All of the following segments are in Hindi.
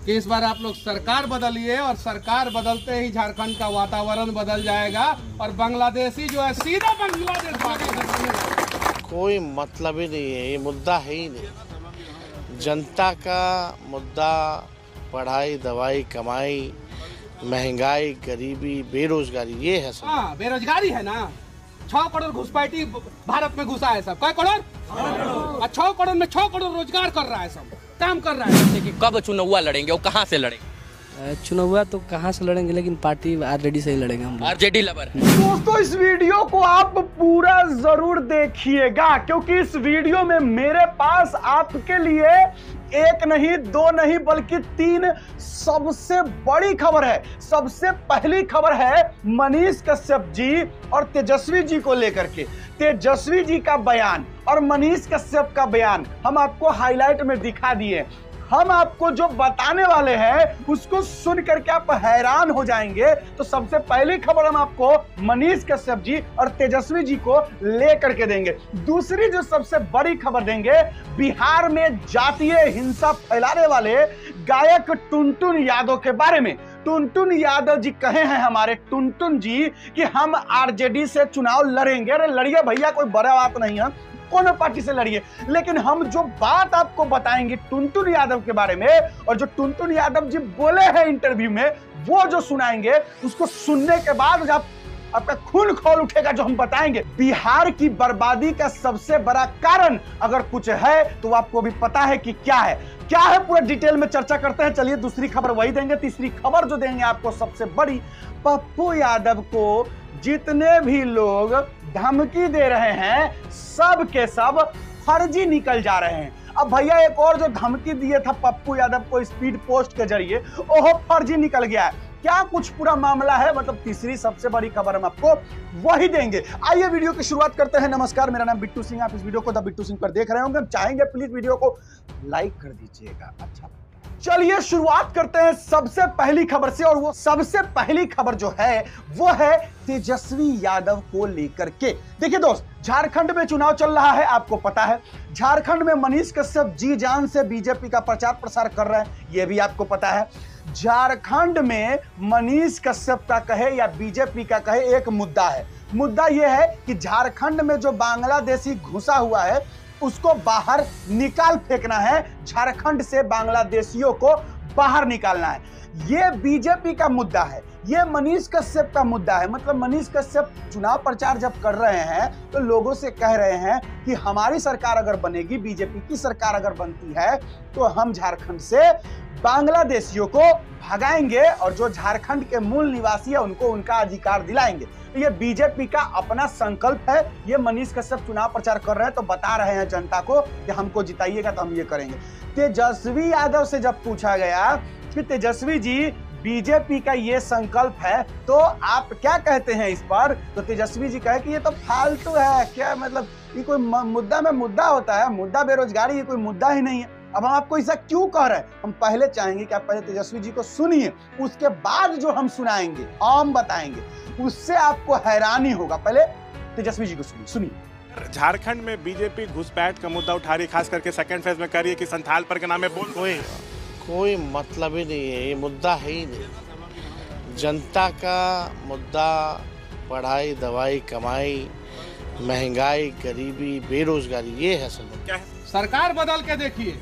कि इस बार आप लोग सरकार बदलिए और सरकार बदलते ही झारखंड का वातावरण बदल जाएगा और बांग्लादेशी जो है सीधा बांग्लादेश भागेगा। कोई मतलब ही नहीं है, ये मुद्दा है ही नहीं। जनता का मुद्दा पढ़ाई, दवाई, कमाई, महंगाई, गरीबी, बेरोजगारी, ये है सब। हाँ, बेरोजगारी है ना। 6 करोड़ घुसपैठी भारत में घुसा है सब। क्या करोड़? 6 करोड़ में 6 करोड़ रोजगार कर रहा है, सब काम कर रहा है। देखिए कब चुनाव लड़ेंगे और कहाँ से लड़ेंगे? चुनाव तो कहाँ से लड़ेंगे, लेकिन पार्टी आरजेडी से ही लड़ेंगे हम। RJD lover. दोस्तों इस वीडियो को आप पूरा जरूर देखिएगा, क्योंकि इस वीडियो में मेरे पास आपके लिए एक नहीं, दो नहीं, बल्कि 3 सबसे बड़ी खबर है। सबसे पहली खबर है मनीष कश्यप जी और तेजस्वी जी को लेकर के। तेजस्वी जी का बयान और मनीष कश्यप का बयान हम आपको हाईलाइट में दिखा दिए। हम आपको जो बताने वाले हैं उसको सुन करके आप हैरान हो जाएंगे। तो सबसे पहली खबर हम आपको मनीष कश्यप जी और तेजस्वी जी को लेकर के देंगे। दूसरी जो सबसे बड़ी खबर देंगे, बिहार में जातीय हिंसा फैलाने वाले गायक टुनटुन यादव के बारे में। टुनटुन यादव जी कहे हैं हमारे टुनटुन जी कि हम आरजेडी से चुनाव लड़ेंगे। अरे लड़िए भैया, कोई बड़ा बात नहीं है, कोनो पार्टी से लड़िए। लेकिन हम जो बात आपको बताएंगे टुनटुन यादव के बारे में, और जो टुनटुन यादव जी बोले हैं इंटरव्यू में, वो जो सुनाएंगे, उसको सुनने के बाद जब आपका खून खौल उठेगा जो हम बताएंगे। बिहार की बर्बादी का सबसे बड़ा कारण अगर कुछ है तो आपको भी पता है कि क्या है पूरा डिटेल में चर्चा करते हैं। चलिए दूसरी खबर वही देंगे। तीसरी खबर जो देंगे आपको सबसे बड़ी, पप्पू यादव को जितने भी लोग धमकी दे रहे हैं सब के सब फर्जी निकल जा रहे हैं। अब भैया एक और जो धमकी दिए था पप्पू यादव को स्पीड पोस्ट के जरिए, ओह फर्जी निकल गया है। क्या कुछ पूरा मामला है, मतलब तीसरी सबसे बड़ी खबर हम आपको वही देंगे। आइए वीडियो की शुरुआत करते हैं। नमस्कार, मेरा नाम बिट्टू सिंह। आप इस वीडियो को द बिट्टू सिंह पर देख रहे होंगे। हम चाहेंगे प्लीज वीडियो को लाइक कर दीजिएगा। अच्छा चलिए शुरुआत करते हैं सबसे पहली खबर से, और वो सबसे पहली खबर जो है वो है तेजस्वी यादव को लेकर के। देखिए दोस्त, झारखंड में चुनाव चल रहा है, आपको पता है। झारखंड में मनीष कश्यप जी जान से बीजेपी का प्रचार प्रसार कर रहे हैं, ये भी आपको पता है। झारखंड में मनीष कश्यप का कहे या बीजेपी का कहे, एक मुद्दा है। मुद्दा यह है कि झारखंड में जो बांग्लादेशी घुसा हुआ है उसको बाहर निकाल फेंकना है। झारखंड से बांग्लादेशियों को बाहर निकालना है। ये बीजेपी का मुद्दा है, ये मनीष कश्यप का मुद्दा है। मतलब मनीष कश्यप चुनाव प्रचार जब कर रहे हैं तो लोगों से कह रहे हैं कि हमारी सरकार अगर बनेगी, बीजेपी की सरकार अगर बनती है, तो हम झारखंड से बांग्लादेशियों को भगाएंगे और जो झारखंड के मूल निवासी है उनको उनका अधिकार दिलाएंगे। तो ये बीजेपी का अपना संकल्प है। ये मनीष कश्यप चुनाव प्रचार कर रहे हैं तो बता रहे हैं जनता को कि हमको जिताइएगा तो हम ये करेंगे। तेजस्वी यादव से जब पूछा गया कि तेजस्वी जी बीजेपी का ये संकल्प है तो आप क्या कहते हैं इस पर, तो तेजस्वी जी कहे कि ये तो फालतू है। क्या मतलब, ये कोई मुद्दा में मुद्दा होता है? मुद्दा बेरोजगारी, ये कोई मुद्दा ही नहीं है। अब हम आपको ऐसा क्यों कह रहे हैं? हम पहले चाहेंगे कि आप पहले तेजस्वी जी को सुनिए, उसके बाद जो हम सुनाएंगे, हम बताएंगे, उससे आपको हैरानी होगा। पहले तेजस्वी जी को सुनिए। झारखंड में बीजेपी घुसपैठ का मुद्दा उठा रही, खास करके सेकंड फेज में कर रही है कि संथाल परगना में बोल कोई मतलब ही नहीं है, ये मुद्दा है ही नहीं। जनता का मुद्दा पढ़ाई, दवाई, कमाई, महंगाई, गरीबी, बेरोजगारी, ये है सब। क्या है? सरकार बदल के देखिए।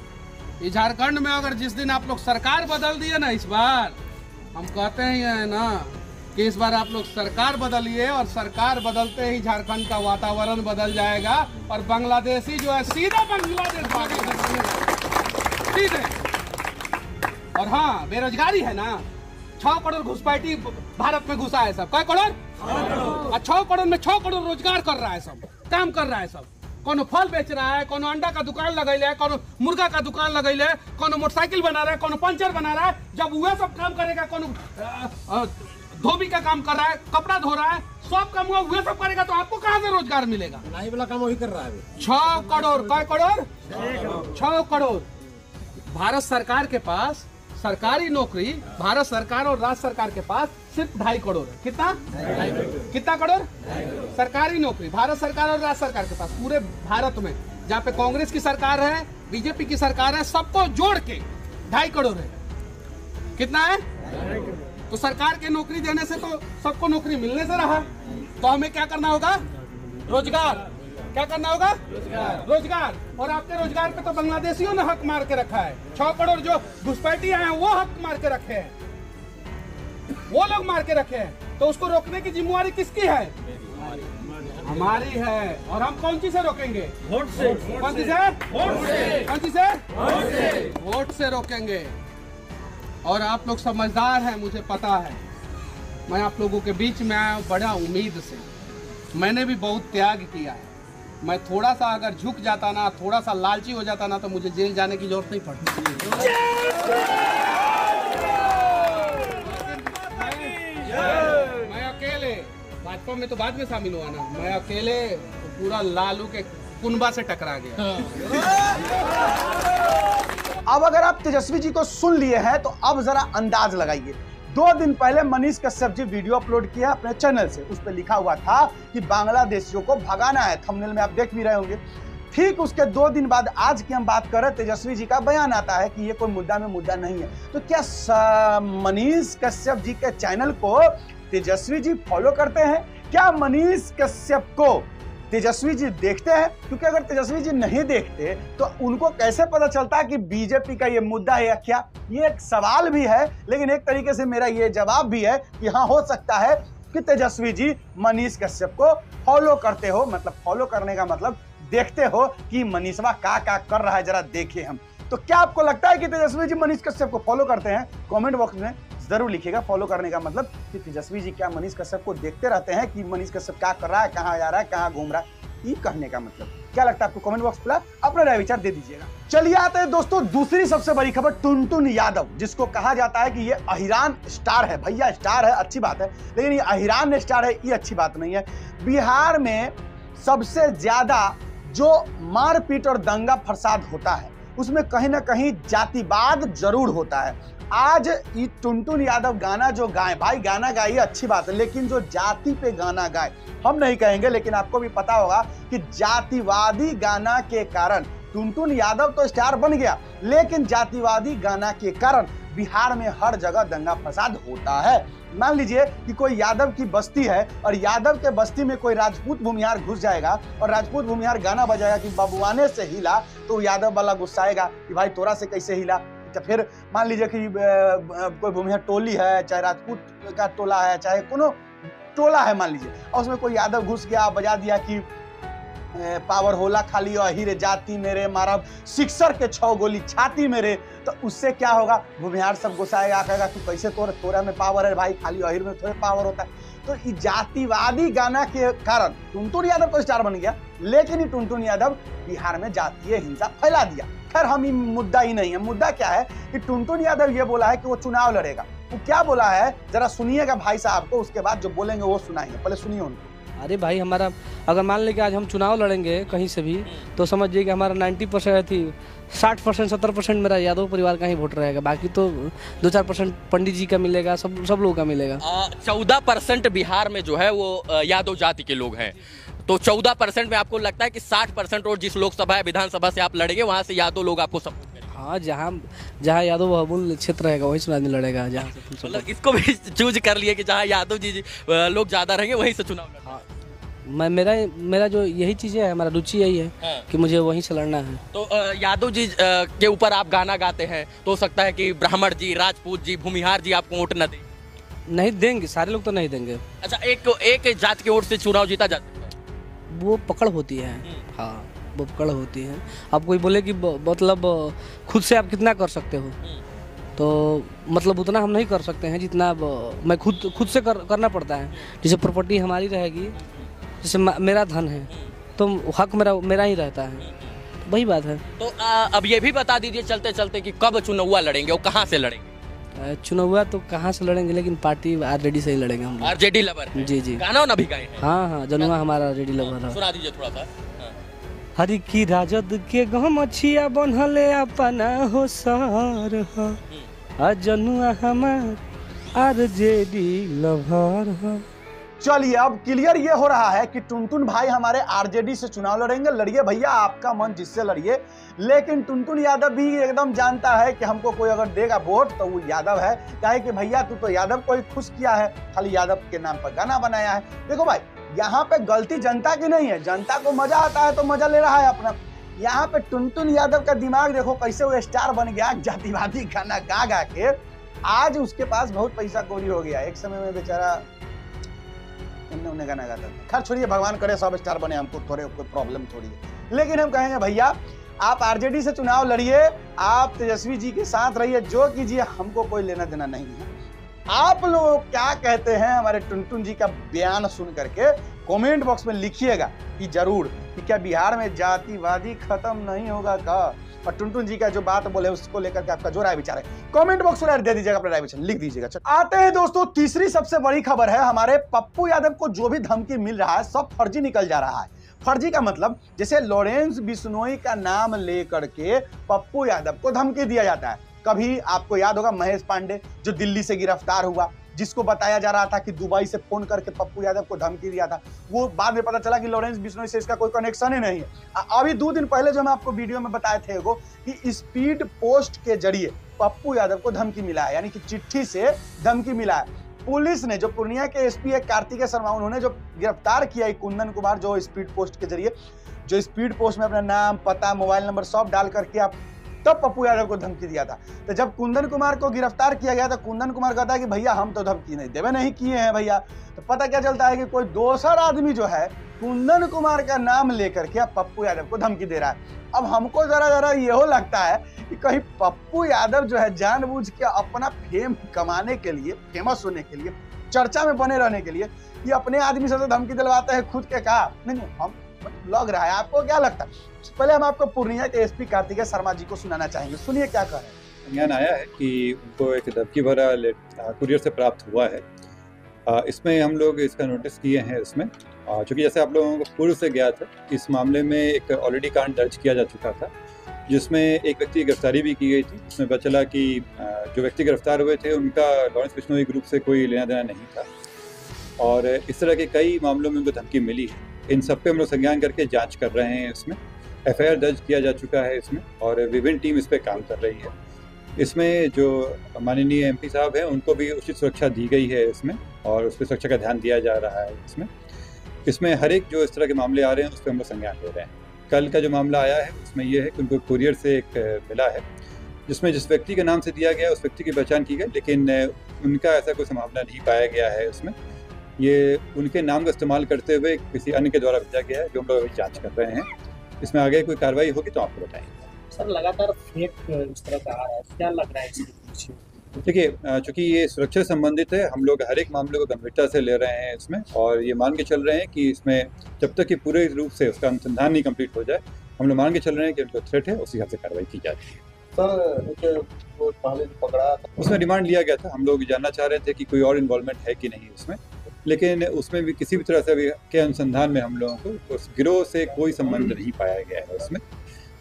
इस झारखंड में अगर जिस दिन आप लोग सरकार बदल दिए ना, इस बार हम कहते हैं ना कि इस बार आप लोग सरकार बदलिए और सरकार बदलते ही झारखंड का वातावरण बदल जाएगा और बांग्लादेशी जो है सीधा बांग्लादेश भागेगा, सीधे। और हाँ, बेरोजगारी है ना। 6 करोड़ घुसपैठी भारत में घुसा है सब। क्या करोड़? 6 करोड़ में 6 करोड़ रोजगार कर रहा है, सब काम कर रहा है। सब कोनो फल बेच रहा है, कोनो अंडा का दुकान लगैले है, कोनो मुर्गा का दुकान लगैले है, कोनो मोटरसाइकिल बना रहा है, कोनो पंचर बना रहा है। जब वह सब काम करेगा, कोनो धोबी का काम कर रहा है, कपड़ा धो रहा है, सब काम वह सब करेगा तो आपको कहाँ से रोजगार मिलेगा? नाई वाला काम वही कर रहा है। 6 करोड़, क्या करोड़? 6 करोड़। भारत सरकार के पास सरकारी नौकरी, भारत सरकार और राज्य सरकार के पास सिर्फ 2.5 करोड़ है। कितना करोड़ सरकारी नौकरी भारत सरकार और राज्य सरकार के पास पूरे भारत में, जहाँ पे कांग्रेस की सरकार है, बीजेपी की सरकार है, सबको जोड़ के 2.5 करोड़ है। कितना है? तो सरकार के नौकरी देने से तो सबको नौकरी मिलने से रहा, तो हमें क्या करना होगा? रोजगार। क्या करना होगा? रोजगार। और आपके रोजगार पे तो बांग्लादेशियों ने हक मार के रखा है। 6 करोड़ जो घुसपैठिया हैं वो हक मार के रखे हैं, वो लोग मार के रखे हैं। तो उसको रोकने की जिम्मेवारी किसकी है? हमारी है। और हम कौन सी से रोकेंगे? वोट से। कौन सी से? वोट से। कौन सी से? वोट से। वोट से रोकेंगे। और आप लोग समझदार हैं, मुझे पता है। मैं आप लोगों के बीच में आया बड़ा उम्मीद से। मैंने भी बहुत त्याग किया है। मैं थोड़ा सा अगर झुक जाता ना, थोड़ा सा लालची हो जाता ना, तो मुझे जेल जाने की जरूरत नहीं पड़ती। मैं अकेले, भाजपा में तो बाद में शामिल हुआ ना, मैं अकेले तो पूरा लालू के कुनबा से टकरा गया। अब अगर आप तेजस्वी जी को सुन लिए हैं तो अब जरा अंदाज लगाइए। 2 दिन पहले मनीष कश्यप जी वीडियो अपलोड किया अपने चैनल से। उस पर लिखा हुआ था कि बांग्लादेशियों को भगाना है। थंबनेल में आप देख भी रहे होंगे। ठीक उसके 2 दिन बाद आज की हम बात कर रहे, तेजस्वी जी का बयान आता है कि ये कोई मुद्दा में मुद्दा नहीं है। तो क्या मनीष कश्यप जी के चैनल को तेजस्वी जी फॉलो करते हैं? क्या मनीष कश्यप को तेजस्वी जी देखते हैं? क्योंकि अगर तेजस्वी जी नहीं देखते तो उनको कैसे पता चलता कि बीजेपी का ये मुद्दा है या क्या? ये एक सवाल भी है, लेकिन एक तरीके से मेरा ये जवाब भी है कि हाँ, हो सकता है कि तेजस्वी जी मनीष कश्यप को फॉलो करते हो। मतलब फॉलो करने का मतलब देखते हो कि मनीषवा क्या कर रहा है, जरा देखें हम। तो क्या आपको लगता है कि तेजस्वी जी मनीष कश्यप को फॉलो करते हैं? कमेंट बॉक्स में जरूर लिखिएगा। फॉलो करने का मतलब कि तेजस्वी जी क्या मनीष कश्यप को देखते रहते हैं कि मनीष कश्यप क्या कर रहा है, कहाँ जा रहा है, कहाँ घूम रहा है? ये कहने का मतलब क्या लगता है आपको? कमेंट बॉक्स पर अपना राय विचार दे दीजिएगा। चलिए आते हैं दोस्तों दूसरी सबसे बड़ी खबर। टुनटुन यादव, जिसको कहा जाता है कि ये अहिरान स्टार है। भैया स्टार है, अच्छी बात है, लेकिन ये अहिरान स्टार है, ये अच्छी बात नहीं है। बिहार में सबसे ज्यादा जो मारपीट और दंगा फसाद होता है उसमें कहीं ना कहीं जातिवाद जरूर होता है। आज ये टुनटुन यादव गाना जो गाए, भाई गाना गाइए अच्छी बात है, लेकिन जो जाति पे गाना गाए, हम नहीं कहेंगे, लेकिन आपको भी पता होगा कि जातिवादी गाना के कारण टुनटुन यादव तो स्टार बन गया, लेकिन जातिवादी गाना के कारण बिहार में हर जगह दंगा फसाद होता है। मान लीजिए कि कोई यादव की बस्ती है और यादव के बस्ती में कोई राजपूत भूमिहार घुस जाएगा और राजपूत भूमिहार गाना बजाएगा कि बबुआने से हिला, तो यादव वाला गुस्साएगा कि भाई तोरा से कैसे हिला। तो फिर मान लीजिए कि कोई भूमिहार टोली है, चाहे राजपूत का टोला है, चाहे कोनो टोला है मान लीजिए, और उसमें कोई यादव घुस गया, बजा दिया कि पावर होला खाली अहिरे जाति मेरे, मारा सिक्सर के 6 गोली छाती मेरे, तो उससे क्या होगा? भूमिहार सब गुस्साएगा, कहेगा कि कैसे तोरा में पावर है भाई, खाली अहिर में थोड़े पावर होता है। तो ये जातिवादी गाना के कारण टुनटुन यादव तो स्टार बन गया, लेकिन ये टुनटुन यादव बिहार में जातीय हिंसा फैला दिया। खैर हम मुद्दा ही नहीं है। मुद्दा क्या है कि टुनटुन यादव ये बोला है कि वो चुनाव लड़ेगा। वो क्या बोला है जरा सुनिएगा भाई साहब को, उसके बाद जो बोलेंगे वो सुनाएंगे, पहले सुनिए उनको। अरे भाई हमारा अगर मान लें कि आज हम चुनाव लड़ेंगे कहीं से भी, तो समझिए कि हमारा 90% थी 60% 70% मेरा यादव परिवार का ही वोट रहेगा। बाकी तो 2-4% पंडित जी का मिलेगा, सब लोगों का मिलेगा। 14% बिहार में जो है वो यादव जाति के लोग हैं। तो 14% में आपको लगता है कि 60% और जिस लोकसभा या विधानसभा से आप लड़ेंगे वहाँ से यादव लोग आपको सपोर्ट करेंगे? हाँ, जहाँ यादव बहुमूल्य क्षेत्र रहेगा वहीं से आदमी लड़ेगा। जहाँ मतलब इसको भी चूज कर लिए कि जहाँ यादव जी लोग ज्यादा रहेंगे वहीं से चुनाव लड़ेंगे। हाँ, मेरा जो यही चीज़ें है, हमारा रुचि यही है कि मुझे वहीं से लड़ना है। तो यादव जी के ऊपर आप गाना गाते हैं, तो हो सकता है कि ब्राह्मण जी, राजपूत जी, भूमिहार जी आपको वोट न दें? नहीं देंगे, सारे लोग तो नहीं देंगे। अच्छा, एक जात की वोट से चुनाव जीता जाता है? वो पकड़ होती है। हाँ, वो पकड़ होती है। अब कोई बोले कि मतलब खुद से आप कितना कर सकते हो, तो मतलब उतना हम नहीं कर सकते हैं जितना मैं खुद से करना पड़ता है। जैसे प्रॉपर्टी हमारी रहेगी, जैसे मेरा धन है, तो हक मेरा ही रहता है, वही बात है। तो अब ये भी बता दीजिए चलते चलते कि कब चुनाव लड़ेंगे और कहाँ से लड़ेंगे? चुनाव तो कहाँ से लड़ेंगे, लेकिन पार्टी आरजेडी से ही लड़ेंगे हम। RJD lover? जी। गाना ना भी गाए हैं? हाँ, जनुआ हमारा आरजेडी लवर है। सुना दीजिए थोड़ा सा। हरि की राजद के गम छिया बनले अपना हो सर ह, जनुआ हमार आरजेडी लवर ह। चलिए अब क्लियर ये हो रहा है कि टुनटुन भाई हमारे आरजेडी से चुनाव लड़ेंगे। लड़िए भैया, आपका मन जिससे लड़िए, लेकिन टुनटुन यादव भी एकदम जानता है कि हमको कोई अगर देगा वोट तो वो यादव है। काहे कि भैया तू तो यादव को ही खुश किया है, खाली यादव के नाम पर गाना बनाया है। देखो भाई, यहाँ पे गलती जनता की नहीं है, जनता को मजा आता है तो मजा ले रहा है अपना। यहाँ पे टुनटुन यादव का दिमाग देखो कैसे वो स्टार बन गया, जातिवादी गाना गा गा के। आज उसके पास बहुत पैसा कौड़ी हो गया। एक समय में बेचारा उन्हें गाना गाता था। खैर छोड़िए, भगवान करे सब स्टार बने, हमको थोड़े कोई प्रॉब्लम थोड़ी है। लेकिन हम कहेंगे भैया आप आरजेडी से चुनाव लड़िए, आप तेजस्वी जी के साथ रहिए, जो कीजिए हमको कोई लेना देना नहीं है। आप लोग क्या कहते हैं हमारे टुनटुन जी का बयान सुन करके कमेंट बॉक्स में लिखिएगा कि जरूर कि क्या बिहार में जातिवादी खत्म नहीं होगा का। और टुनटुन जी का जो बात बोले उसको लेकर के आपका जो राय विचार है कमेंट बॉक्स में दे दीजिएगा, अपना राय विचार लिख दीजिएगा। आते हैं दोस्तों तीसरी सबसे बड़ी खबर है, हमारे पप्पू यादव को जो भी धमकी मिल रहा है सब फर्जी निकल जा रहा है। फर्जी का मतलब जैसे लॉरेंस बिश्नोई का नाम लेकर के पप्पू यादव को धमकी दिया जाता है। कभी आपको याद होगा महेश पांडे जो दिल्ली से गिरफ्तार हुआ, जिसको बताया जा रहा था कि दुबई से फोन करके पप्पू यादव को धमकी दिया था, वो बाद में पता चला कि लॉरेंस बिश्नोई से इसका कोई कनेक्शन ही नहीं है। अभी 2 दिन पहले जो हम आपको वीडियो में बताए थे वो कि स्पीड पोस्ट के जरिए पप्पू यादव को धमकी मिला है, यानी कि चिट्ठी से धमकी मिला है। पुलिस ने जो पूर्णिया के एसपी है कार्तिकेय शर्मा, उन्होंने जो गिरफ्तार किया कुंदन कुमार, जो स्पीड पोस्ट के जरिए जो स्पीड पोस्ट में अपना नाम पता मोबाइल नंबर सब डाल करके आप तब पप्पू यादव को धमकी दिया था। तो जब कुंदन कुमार को गिरफ्तार किया गया तो कुंदन कुमार कहता है कि भैया हम तो धमकी नहीं देवे नहीं किए हैं भैया। तो पता क्या चलता है कि कोई दूसरा आदमी जो है कुंदन कुमार का नाम लेकर के पप्पू यादव को धमकी दे रहा है। अब हमको जरा यहो लगता है कि कहीं पप्पू यादव जो है जानबूझ के अपना फेम कमाने के लिए, फेमस होने के लिए, चर्चा में बने रहने के लिए ये अपने आदमी से तो धमकी दिलवाते हैं खुद के कहा नहीं हम लग रहा है। आपको क्या लगता है? पहले हम आपको पूर्णिया के एसपी कार्तिकेय शर्मा जी को सुनाना चाहेंगे, सुनिए क्या कह रहे हैं। संज्ञान आया है कि उनको एक धमकी भरा कुरियर से प्राप्त हुआ है। इसमें हम लोग इसका नोटिस किए हैं। इसमें चूँकि जैसे आप लोगों को पूर्व से गया था, इस मामले में एक ऑलरेडी कांड दर्ज किया जा चुका था जिसमें एक व्यक्ति की गिरफ्तारी भी की गई थी। उसमें पता चला कि जो व्यक्ति गिरफ्तार हुए थे उनका लॉरेंस बिश्नोई ग्रुप से कोई लेना देना नहीं था और इस तरह के कई मामलों में उनको धमकी मिली है। इन सब पे हम लोग संज्ञान करके जांच कर रहे हैं। इसमें एफआईआर दर्ज किया जा चुका है इसमें और विभिन्न टीम इस पे काम कर रही है। इसमें जो माननीय एमपी साहब हैं उनको भी उचित सुरक्षा दी गई है इसमें और उस पर सुरक्षा का ध्यान दिया जा रहा है। इसमें हर एक जो इस तरह के मामले आ रहे हैं उस पर हम लोग संज्ञान ले रहे हैं। कल का जो मामला आया है उसमें ये है कि उनको कुरियर से एक मिला है जिसमें जिस व्यक्ति के नाम से दिया गया उस व्यक्ति की पहचान की गई, लेकिन उनका ऐसा कोई मामला नहीं पाया गया है। उसमें ये उनके नाम का इस्तेमाल करते हुए किसी अन्य के द्वारा भेजा गया है, जो हम लोग अभी जाँच कर रहे हैं। इसमें आगे कोई कार्रवाई होगी तो आपको बताएंगे। सर लगातार फेक इस तरह का आ रहा है, क्या लग रहा है इसके पीछे? देखिए, चूँकि ये सुरक्षा से संबंधित है, हम लोग हर एक मामले को गंभीरता से ले रहे हैं इसमें और ये मान के चल रहे हैं कि इसमें जब तक कि पूरे रूप से उसका अनुसंधान नहीं कंप्लीट हो जाए, हम लोग मान के चल रहे हैं कि उनको थ्रेट है, उसी हिसाब से कार्रवाई की जाती है। सर वो पहले पकड़ा था उसमें रिमांड लिया गया था। हम लोग जानना चाह रहे थे कि कोई और इन्वॉल्वमेंट है कि नहीं उसमें, लेकिन उसमें भी किसी भी तरह से अभी के अनुसंधान में हम लोगों को उस गिरोह से कोई संबंध नहीं पाया गया है उसमें।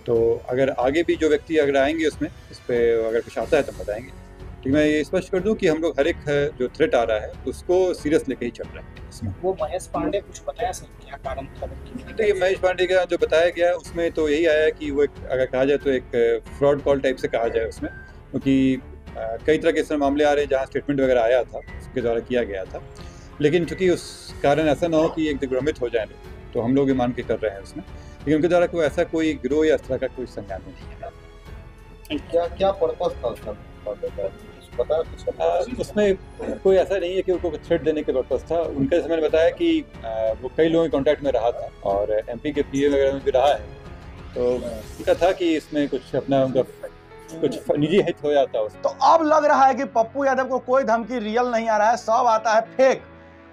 तो अगर आगे भी जो व्यक्ति अगर आएंगे उसमें इस पर अगर कुछ आता है तो बताएंगे। लेकिन मैं ये स्पष्ट कर दूं कि हम लोग हर एक जो थ्रेट आ रहा है उसको सीरियस लेके ही चल रहे हैं इसमें। वो महेश पांडे कुछ बताया सर क्या कारण था? तो ये महेश पांडे का जो बताया गया है उसमें तो यही आया कि वो एक अगर कहा जाए तो एक फ्रॉड कॉल टाइप से कहा जाए उसमें, क्योंकि कई तरह के इस मामले आ रहे हैं जहाँ स्टेटमेंट वगैरह आया था उसके द्वारा किया गया था। लेकिन चूंकि उस कारण ऐसा ना हो कि एक दिग्भ्रमित हो जाए तो हम लोग ये मान के कर रहे हैं उसमें, लेकिन उनके द्वारा कोई ऐसा कोई गिरोह या इस तरह का कोई संज्ञान नहीं है। क्या पर्पस था उसका पता? उसमें कोई ऐसा नहीं है कि उनको थ्रेट देने के पर्पस था। उनका जैसे मैंने बताया कि वो कई लोगों के कॉन्टैक्ट में रहा था और एमपी के पीए वगैरह में भी रहा है, तो उनका था कि इसमें कुछ अपना उनका कुछ निजी हित हो जाता है। तो अब लग रहा है कि पप्पू यादव को कोई धमकी रियल नहीं आ रहा है, सब आता है फेक।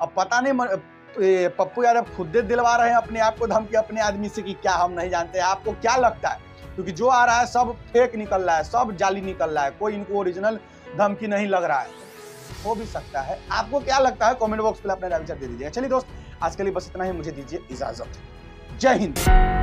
अब पता नहीं पप्पू यादव खुद दिलवा रहे हैं अपने आप को धमकी अपने आदमी से कि क्या, हम नहीं जानते। आपको क्या लगता है? क्योंकि जो आ रहा है सब फेक निकल रहा है, सब जाली निकल रहा है, कोई इनको ओरिजिनल धमकी नहीं लग रहा है। हो भी सकता है। आपको क्या लगता है कमेंट बॉक्स पे अपना राय विचार दे दीजिएगा। चलिए दोस्त, आज के लिए बस इतना ही, मुझे दीजिए इजाजत। जय हिंद।